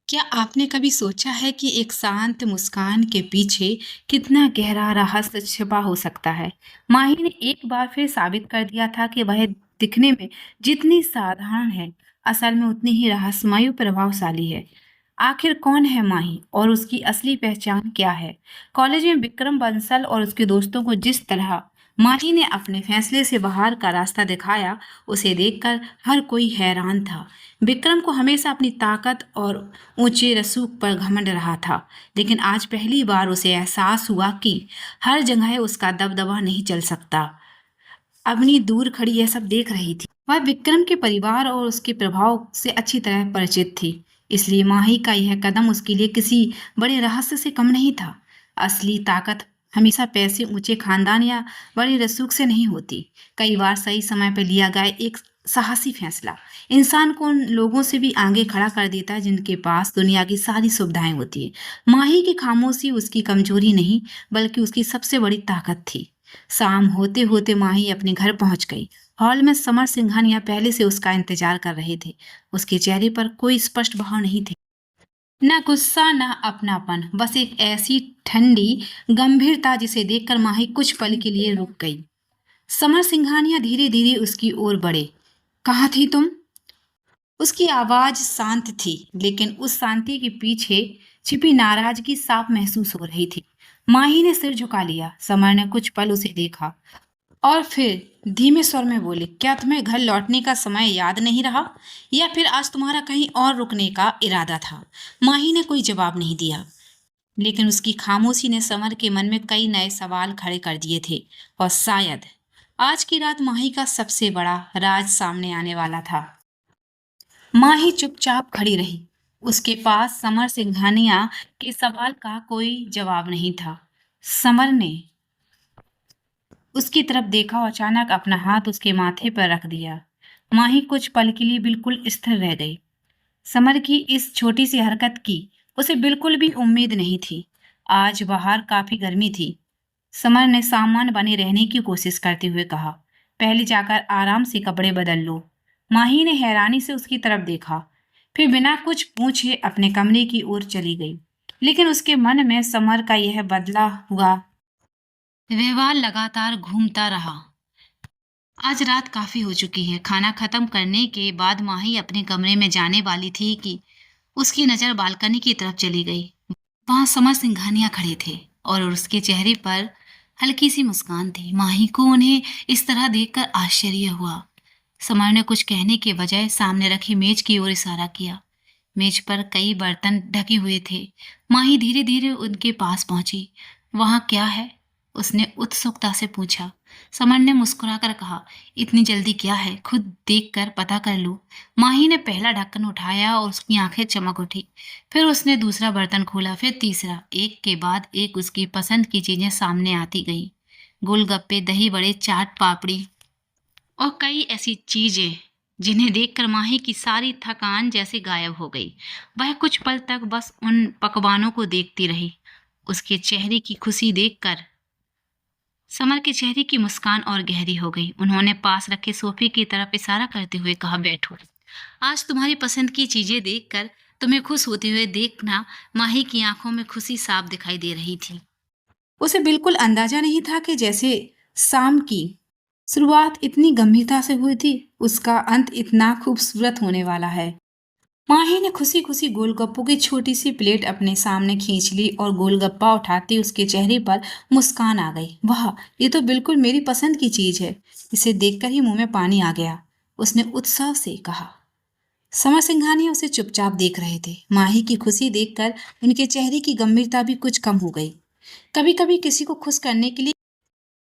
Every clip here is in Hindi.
क्या आपने कभी सोचा है कि एक शांत मुस्कान के पीछे कितना गहरा रहस्य छिपा हो सकता है? माही ने एक बार फिर साबित कर दिया था कि वह दिखने में जितनी साधारण है, असल में उतनी ही रहस्यमय और प्रभावशाली है। आखिर कौन है माही और उसकी असली पहचान क्या है? कॉलेज में विक्रम बंसल और उसके दोस्तों को जिस तरह माही ने अपने फैसले से बाहर का रास्ता दिखाया, उसे देखकर हर कोई हैरान था। विक्रम को हमेशा अपनी ताकत और ऊंचे रसूख पर घमंड रहा था, लेकिन आज पहली बार उसे एहसास हुआ कि हर जगह उसका दबदबा नहीं चल सकता। अवनी दूर खड़ी यह सब देख रही थी। वह विक्रम के परिवार और उसके प्रभाव से अच्छी तरह परिचित थी, इसलिए माही का यह कदम उसके लिए किसी बड़े रहस्य से कम नहीं था। असली ताकत हमेशा पैसे, ऊंचे खानदान या बड़ी रसूख से नहीं होती। कई बार सही समय पर लिया गया एक साहसी फैसला इंसान को उन लोगों से भी आगे खड़ा कर देता है जिनके पास दुनिया की सारी सुविधाएं होती है। माही की खामोशी उसकी कमजोरी नहीं, बल्कि उसकी सबसे बड़ी ताकत थी। शाम होते होते माही अपने घर पहुंच गई। हॉल में समर सिंघानिया पहले से उसका इंतजार कर रहे थे। उसके चेहरे पर कोई स्पष्ट भाव नहीं थे, न गुस्सा न अपनापन, बस एक ऐसी ठंडी गंभीरता जिसे देखकर माही कुछ पल के लिए रुक गई। समर सिंघानिया धीरे धीरे उसकी ओर बढ़े। कहाँ थी तुम? उसकी आवाज शांत थी, लेकिन उस शांति के पीछे छिपी नाराजगी साफ महसूस हो रही थी। माही ने सिर झुका लिया। समर ने कुछ पल उसे देखा और फिर धीमे स्वर में बोले, क्या तुम्हें घर लौटने का समय याद नहीं रहा, या फिर आज तुम्हारा कहीं और रुकने का इरादा था? माही ने कोई जवाब नहीं दिया, लेकिन उसकी खामोशी ने समर के मन में कई नए सवाल खड़े कर दिए थे। और शायद आज की रात माही का सबसे बड़ा राज सामने आने वाला था। माही चुपचाप खड़ी रही। उसके पास समर सिंघानिया के सवाल का कोई जवाब नहीं था। समर ने उसकी तरफ देखा और अचानक अपना हाथ उसके माथे पर रख दिया। माही कुछ पल के लिए बिल्कुल स्थिर रह गई। समर की इस छोटी सी हरकत की उसे बिल्कुल भी उम्मीद नहीं थी। आज बाहर काफी गर्मी थी। समर ने सामान्य बने रहने की कोशिश करते हुए कहा, पहले जाकर आराम से कपड़े बदल लो। माही ने हैरानी से उसकी तरफ देखा, फिर बिना कुछ पूछे अपने कमरे की ओर चली गई। लेकिन उसके मन में समर का यह बदला हुआ व्यवहार लगातार घूमता रहा। आज रात काफी हो चुकी है। खाना खत्म करने के बाद माही अपने कमरे में जाने वाली थी कि उसकी नजर बालकनी की तरफ चली गई। वहां समर सिंघानिया खड़े थे और उसके चेहरे पर हल्की सी मुस्कान थी। माही को उन्हें इस तरह देखकर आश्चर्य हुआ। समर ने कुछ कहने के बजाय सामने रखी मेज की ओर इशारा किया। मेज पर कई बर्तन ढके हुए थे। माही धीरे धीरे उनके पास पहुंची। वहां क्या है? उसने उत्सुकता से पूछा। समर ने मुस्कुराकर कहा, इतनी जल्दी क्या है, खुद देख कर पता कर लो। माही ने पहला ढक्कन उठाया और उसकी आंखें चमक उठी। फिर उसने दूसरा बर्तन खोला, फिर तीसरा। एक के बाद एक उसकी पसंद की चीजें सामने आती गई। गोलगप्पे, दही बड़े, चाट पापड़ी और कई ऐसी चीजें जिन्हें देखकर माही की सारी थकान जैसे गायब हो गई। वह कुछ पल तक बस उन पकवानों को देखती रही। उसके चेहरे की खुशी देखकर समर के चेहरे की मुस्कान और गहरी हो गई। उन्होंने पास रखे सोफे की तरफ इशारा करते हुए कहा, बैठो। आज तुम्हारी पसंद की चीजें देखकर तुम्हें खुश होते हुए देखना। माही की आंखों में खुशी साफ दिखाई दे रही थी। उसे बिल्कुल अंदाजा नहीं था कि जैसे शाम की शुरुआत इतनी गंभीरता से हुई थी, उसका अंत इतना खूबसूरत होने वाला है। माही ने खुशी खुशी गोलगप्पों की छोटी सी प्लेट अपने सामने खींच ली और गोलगप्पा उठाते उसके चेहरे पर मुस्कान आ गई। वाह, ये तो बिल्कुल मेरी पसंद की चीज है। इसे देखकर ही मुंह में पानी आ गया, उसने उत्साह से कहा। समर सिंघानिया उसे चुपचाप देख रहे थे। माही की खुशी देखकर उनके चेहरे की गंभीरता भी कुछ कम हो गई। कभी कभी किसी को खुश करने के लिए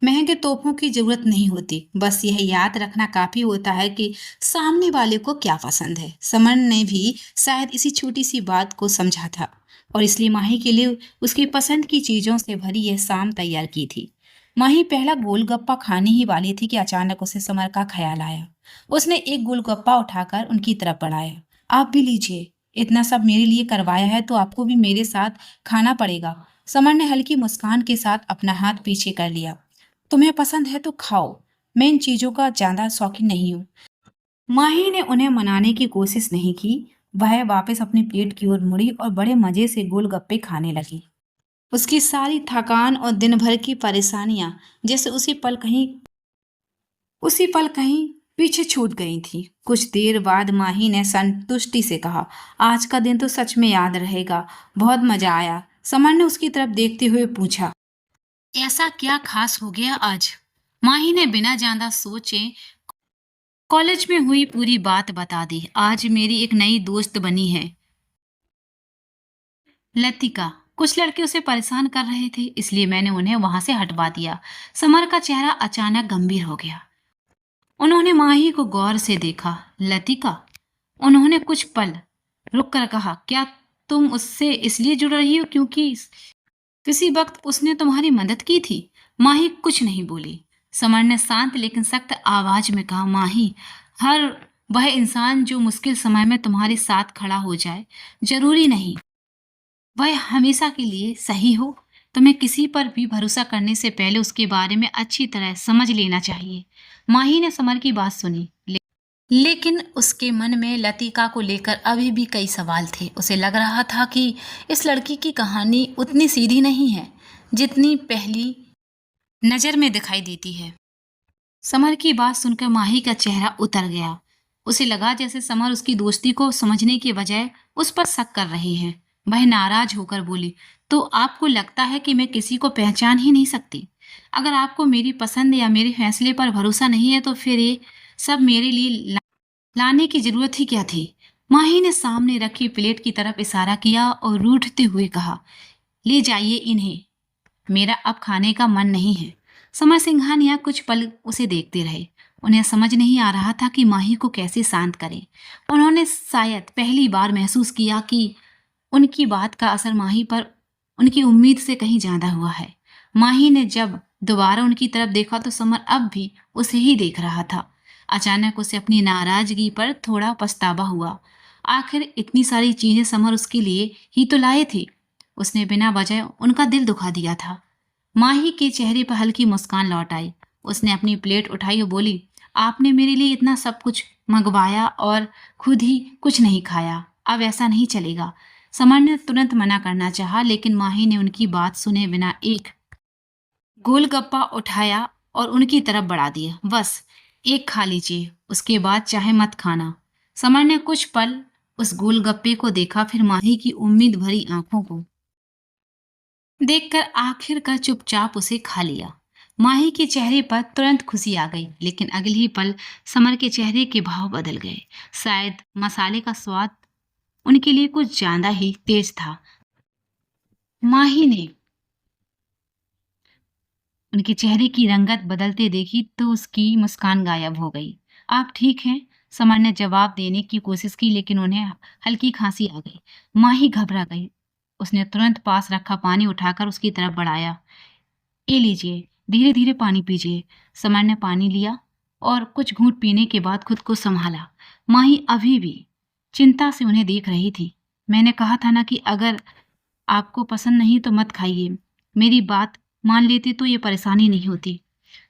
महंगे तोहफों की जरूरत नहीं होती, बस यह याद रखना काफी होता है कि सामने वाले को क्या पसंद है। समन ने भी शायद इसी छोटी सी बात को समझा था और इसलिए माही के लिए उसकी पसंद की चीजों से भरी यह शाम तैयार की थी। माही पहला गोलगप्पा खाने ही वाली थी कि अचानक उसे समर का ख्याल आया। उसने एक गोलगप्पा उठाकर उनकी तरफ बढ़ाया। आप भी लीजिए, इतना सब मेरे लिए करवाया है तो आपको भी मेरे साथ खाना पड़ेगा। समर ने हल्की मुस्कान के साथ अपना हाथ पीछे कर लिया। तुम्हें पसंद है तो खाओ, मैं इन चीजों का ज्यादा शौकीन नहीं हूँ। माही ने उन्हें मनाने की कोशिश नहीं की। वह वापस अपनी प्लेट की ओर मुड़ी और बड़े मजे से गोलगप्पे खाने लगी। उसकी सारी थकान और दिन भर की परेशानियां जैसे उसी पल कहीं पीछे छूट गई थी। कुछ देर बाद माही ने संतुष्टि से कहा, आज का दिन तो सच में याद रहेगा। बहुत मजा आया। समर ने उसकी तरफ देखते हुए पूछा, ऐसा क्या खास हो गया आज? माही ने बिना ज्यादा सोचे कॉलेज में हुई पूरी बात बता दी। आज मेरी एक नई दोस्त बनी है, लतिका। कुछ लड़के उसे परेशान कर रहे थे, इसलिए मैंने उन्हें वहां से हटवा दिया। समर का चेहरा अचानक गंभीर हो गया। उन्होंने माही को गौर से देखा। लतिका, उन्होंने कुछ पल रुक कर कहा, क्या तुम उससे इसलिए जुड़ रही हो क्योंकि किसी वक्त उसने तुम्हारी मदद की थी? माही कुछ नहीं बोली। समर ने शांत लेकिन सख्त आवाज में कहा, माही, हर वह इंसान जो मुश्किल समय में तुम्हारे साथ खड़ा हो जाए, जरूरी नहीं वह हमेशा के लिए सही हो। तुम्हें किसी पर भी भरोसा करने से पहले उसके बारे में अच्छी तरह समझ लेना चाहिए। माही ने समर की बात सुनी, लेकिन उसके मन में लतिका को लेकर अभी भी कई सवाल थे। उसे लग रहा था कि इस लड़की की कहानी उतनी सीधी नहीं है जितनी पहली नजर में दिखाई देती है। समर की बात सुनकर माही का चेहरा उतर गया। उसे लगा जैसे समर उसकी दोस्ती को समझने के बजाय उस पर शक कर रहे हैं। वह नाराज होकर बोली, तो आपको लगता है कि मैं किसी को पहचान ही नहीं सकती? अगर आपको मेरी पसंद या मेरे फैसले पर भरोसा नहीं है तो फिर ये सब मेरे लिए लाने की जरूरत ही क्या थी? माही ने सामने रखी प्लेट की तरफ इशारा किया और रूठते हुए कहा, ले जाइए इन्हें, मेरा अब खाने का मन नहीं है। समर सिंघानिया कुछ पल उसे देखते रहे। उन्हें समझ नहीं आ रहा था कि माही को कैसे शांत करें। उन्होंने शायद पहली बार महसूस किया कि उनकी बात का असर माही पर उनकी उम्मीद से कहीं ज्यादा हुआ है। माही ने जब दोबारा उनकी तरफ देखा तो समर अब भी उसे ही देख रहा था। अचानक उसे अपनी नाराजगी पर थोड़ा पछतावा हुआ। आखिर इतनी सारी चीजें समर उसके लिए ही तो लाए थे। उसने बिना वजह उनका दिल दुखा दिया था। माही के चेहरे पर हल्की मुस्कान लौट आई। उसने अपनी प्लेट उठाई और बोली, आपने मेरे लिए इतना सब कुछ मंगवाया और खुद ही कुछ नहीं खाया। अब ऐसा नहीं चलेगा। समर ने तुरंत मना करना चाहा, लेकिन माही ने उनकी बात सुने बिना एक गोलगप्पा उठाया और उनकी तरफ बढ़ा दिया। बस एक खा लीजिए, उसके बाद चाहे मत खाना। समर ने कुछ पल उस गोलगप्पे को देखा, फिर माही की उम्मीद भरी आंखों को देखकर आखिरकार चुपचाप उसे खा लिया। माही के चेहरे पर तुरंत खुशी आ गई, लेकिन अगले ही पल समर के चेहरे के भाव बदल गए। शायद मसाले का स्वाद उनके लिए कुछ ज्यादा ही तेज था। माही ने उनके चेहरे की रंगत बदलते देखी तो उसकी मुस्कान गायब हो गई। आप ठीक हैं? समर ने जवाब देने की कोशिश की, लेकिन उन्हें हल्की खांसी आ गई। माही घबरा गई। उसने तुरंत पास रखा पानी उठाकर उसकी तरफ बढ़ाया। ये लीजिए, धीरे धीरे पानी पीजिए। समर ने पानी लिया और कुछ घूंट पीने के बाद खुद को संभाला। माही अभी भी चिंता से उन्हें देख रही थी। मैंने कहा था ना कि अगर आपको पसंद नहीं तो मत खाइए। मेरी बात मान लेते तो ये परेशानी नहीं होती।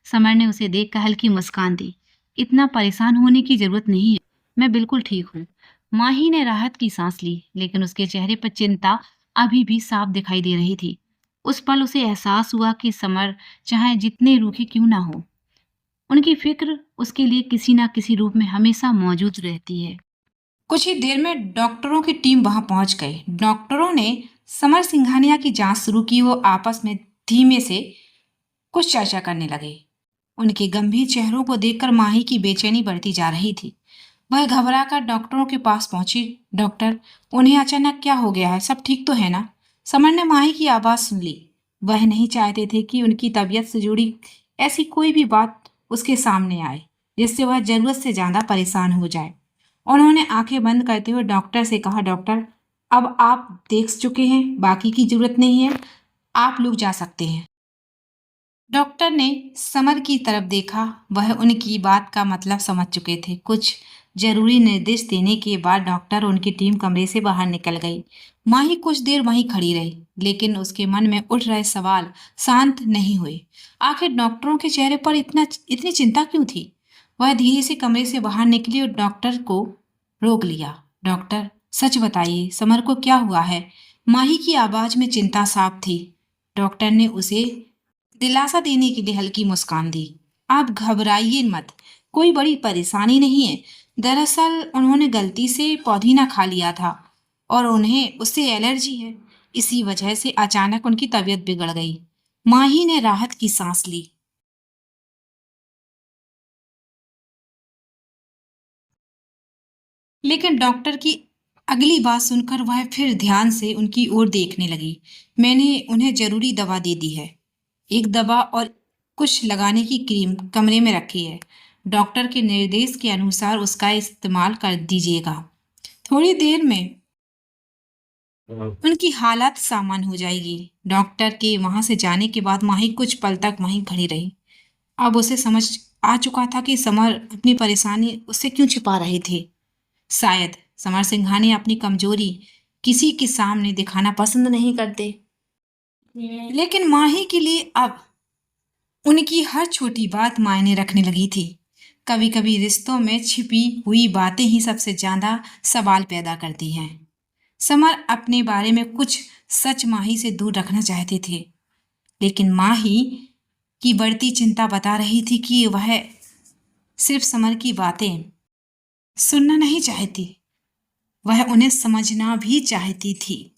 समर ने उसे देखकर हल्की मुस्कान दी। इतना परेशान होने की जरूरत नहीं है, मैं बिल्कुल ठीक हूँ। माही ने राहत की सांस ली, लेकिन उसके चेहरे पर चिंता अभी भी साफ दिखाई दे रही थी। उस पल उसे एहसास हुआ कि समर चाहे जितने रूखे क्यों ना हो, उनकी फिक्र उसके लिए किसी ना किसी रूप में हमेशा मौजूद रहती है। कुछ ही देर में डॉक्टरों की टीम वहां पहुंच गई। डॉक्टरों ने समर सिंघानिया की जांच शुरू की। वो आपस में धीमे से कुछ चर्चा करने लगे। उनके गंभीर चेहरों को देखकर माही की बेचैनी बढ़ती जा रही थी। वह घबराकर डॉक्टरों के पास पहुंची। डॉक्टर, उन्हें अचानक क्या हो गया है? सब ठीक तो है ना? समर ने माही की आवाज सुन ली। वह नहीं चाहते थे कि उनकी तबीयत से जुड़ी ऐसी कोई भी बात उसके सामने आए जिससे वह जरूरत से ज्यादा परेशान हो जाए। उन्होंने आंखें बंद करते हुए डॉक्टर से कहा, डॉक्टर, अब आप देख चुके हैं, बाकी की जरूरत नहीं है, आप लोग जा सकते हैं। डॉक्टर ने समर की तरफ देखा। वह उनकी बात का मतलब समझ चुके थे। कुछ जरूरी निर्देश देने के बाद डॉक्टर और उनकी टीम कमरे से बाहर निकल गई। माही कुछ देर वहीं खड़ी रही, लेकिन उसके मन में उठ रहे सवाल शांत नहीं हुए। आखिर डॉक्टरों के चेहरे पर इतनी चिंता क्यों थी? वह धीरे से कमरे से बाहर निकली और डॉक्टर को रोक लिया। डॉक्टर, सच बताइए, समर को क्या हुआ है? माही की आवाज में चिंता साफ थी। डॉक्टर ने उसे दिलासा देने के लिए हल्की मुस्कान दी। आप घबराइए मत, कोई बड़ी परेशानी नहीं है। दरअसल उन्होंने गलती से पौधीना खा लिया था और उन्हें उससे एलर्जी है। इसी वजह से अचानक उनकी तबीयत बिगड़ गई। माही ने राहत की सांस ली। लेकिन डॉक्टर की अगली बात सुनकर वह फिर ध्यान से उनकी ओर देखने लगी। मैंने उन्हें जरूरी दवा दे दी है। एक दवा और कुछ लगाने की क्रीम कमरे में रखी है। डॉक्टर के निर्देश के अनुसार उसका इस्तेमाल कर दीजिएगा। थोड़ी देर में उनकी हालत सामान्य हो जाएगी। डॉक्टर के वहां से जाने के बाद माही कुछ पल तक वहीं खड़ी रही। अब उसे समझ आ चुका था कि समर अपनी परेशानी उससे क्यों छिपा रहे थे। शायद समर सिंघानिया अपनी कमजोरी किसी के सामने दिखाना पसंद नहीं करते। लेकिन माही के लिए अब उनकी हर छोटी बात मायने रखने लगी थी। कभी कभी रिश्तों में छिपी हुई बातें ही सबसे ज्यादा सवाल पैदा करती हैं। समर अपने बारे में कुछ सच माही से दूर रखना चाहते थे, लेकिन माही की बढ़ती चिंता बता रही थी कि वह सिर्फ समर की बातें सुनना नहीं चाहती, वह उन्हें समझना भी चाहती थी।